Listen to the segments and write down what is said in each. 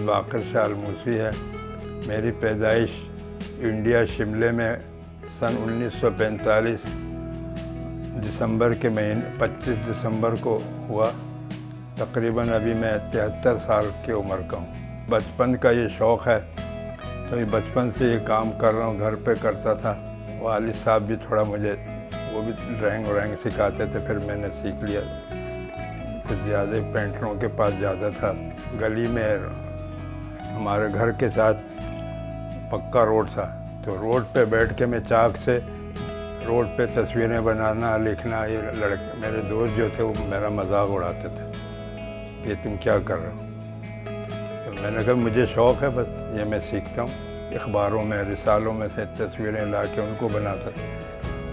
باقر شاہ الموسی ہے۔ میری پیدائش انڈیا شملے میں سن 1945 دسمبر کے مہینے 25 دسمبر کو ہوا۔ تقریباً ابھی میں 73 سال کی عمر کا ہوں۔ بچپن کا یہ شوق ہے، تو بچپن سے یہ کام کر رہا ہوں، گھر پہ کرتا تھا۔ والد صاحب بھی تھوڑا مجھے وہ بھی ڈرائنگ سکھاتے تھے، پھر میں نے سیکھ لیا۔ کچھ زیادہ پینٹروں کے پاس جاتا تھا۔ گلی میں ہمارے گھر کے ساتھ پکا روڈ تھا، تو روڈ پہ بیٹھ کے میں چاک سے روڈ پہ تصویریں بنانا، لکھنا۔ یہ میرے دوست جو تھے وہ میرا مذاق اڑاتے تھے کہ تم کیا کر رہے ہو؟ تو میں نے کہا مجھے شوق ہے، بس یہ میں سیکھتا ہوں۔ اخباروں میں، رسالوں میں سے تصویریں لا کے ان کو بناتا تھا۔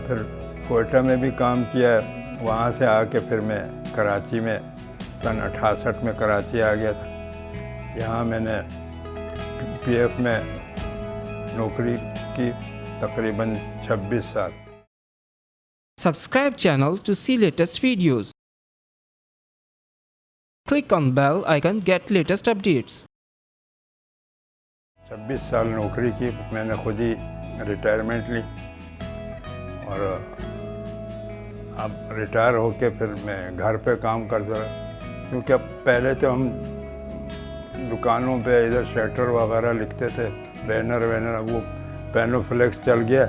پھر کوئٹہ میں بھی کام کیا، وہاں سے آ کے پھر میں کراچی میں سن 68 میں کراچی آ گیا تھا۔ یہاں میں نے پی ایف میں نوکری کی تقریباً 26 سال۔ Subscribe channel to see latest videos. Click on bell icon get latest updates. 26 سال نوکری کی، میں نے خود ہی ریٹائرمنٹ لی، اور اب ریٹائر ہو کے پھر میں گھر پہ کام کرتا رہا، کیونکہ اب پہلے تو ہم دکانوں پہ ادھر شٹر وغیرہ لکھتے تھے، بینر وینر، اب وہ پینو فلیکس چل گیا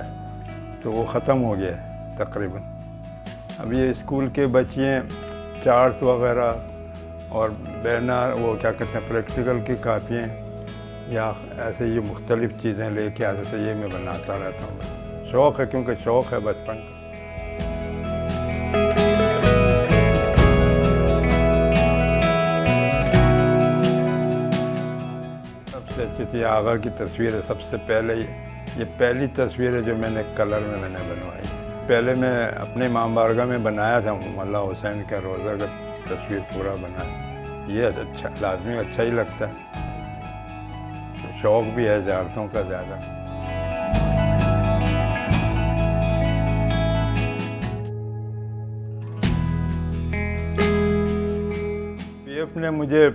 تو وہ ختم ہو گیا تقریباً۔ اب یہ اسکول کے بچیاں چارٹس وغیرہ اور بینر، وہ کیا کہتے ہیں، پریکٹیکل کی کاپیاں یا ایسے یہ مختلف چیزیں لے کے آتے تھے، یہ میں بناتا رہتا ہوں۔ شوق ہے، کیونکہ شوق ہے بچپن کا۔ سب سے اچھی تھی آغا کی تصویر ہے، سب سے پہلے یہ پہلی تصویر ہے جو میں نے کلر میں نے بنوائی۔ پہلے میں اپنے امام بارگاہ میں بنایا تھا، مولا حسین کا روزہ کا تصویر پورا بنایا۔ یہ اچھا لازمی اچھا ہی لگتا ہے، شوق بھی ہے زیارتوں کا زیادہ۔ پی ایف نے مجھے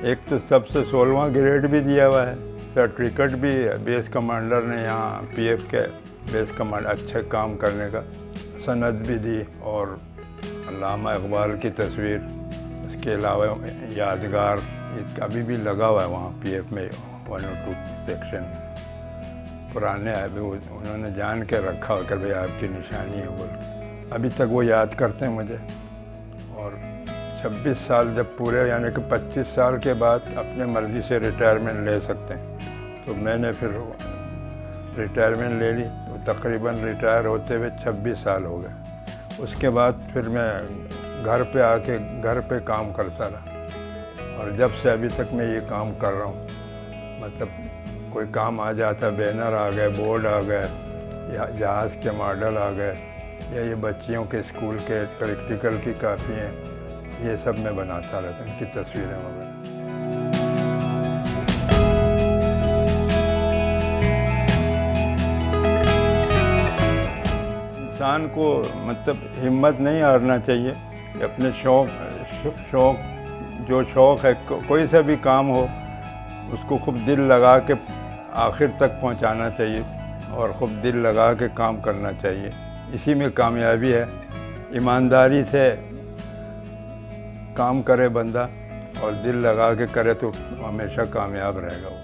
ایک تو سب سے 16واں گریڈ بھی دیا ہوا ہے، سرٹیفکیٹ بھی ہے بیس کمانڈر نے، یہاں پی ایف کے بیس کمانڈر اچھے کام کرنے کا سند بھی دی، اور علامہ اقبال کی تصویر، اس کے علاوہ یادگار ابھی بھی لگا ہوا ہے وہاں پی ایف میں 102 سیکشن پرانے، ابھی انہوں نے جان کے رکھا کہ بھئی آپ کی نشانی ہے بول کے۔ ابھی تک وہ یاد کرتے ہیں مجھے۔ اور 26 سال جب پورے، یعنی کہ 25 سال کے بعد اپنے مرضی سے ریٹائرمنٹ لے سکتے ہیں، تو میں نے پھر ریٹائرمنٹ لے لی، تو تقریباً ریٹائر ہوتے ہوئے 26 سال ہو گئے۔ اس کے بعد پھر میں گھر پہ آ کے گھر پہ کام کرتا رہا، اور جب سے ابھی تک میں یہ کام کر رہا ہوں، مطلب کوئی کام آ جاتا، بینر آ گئے، بورڈ آ گئے، یا جہاز کے ماڈل آ گئے، یا یہ بچیوں کے اسکول کے پریکٹیکل کی کاپیاں، یہ سب میں بناتا رہتا ہوں، ان کی تصویریں وغیرہ۔ انسان کو مطلب ہمت نہیں ہارنا چاہیے، کہ اپنے شوق ہے، کوئی سا بھی کام ہو، اس کو خوب دل لگا کے آخر تک پہنچانا چاہیے، اور خوب دل لگا کے کام کرنا چاہیے، اسی میں کامیابی ہے۔ ایمانداری سے کام کرے بندہ اور دل لگا کے کرے تو ہمیشہ کامیاب رہے گا وہ۔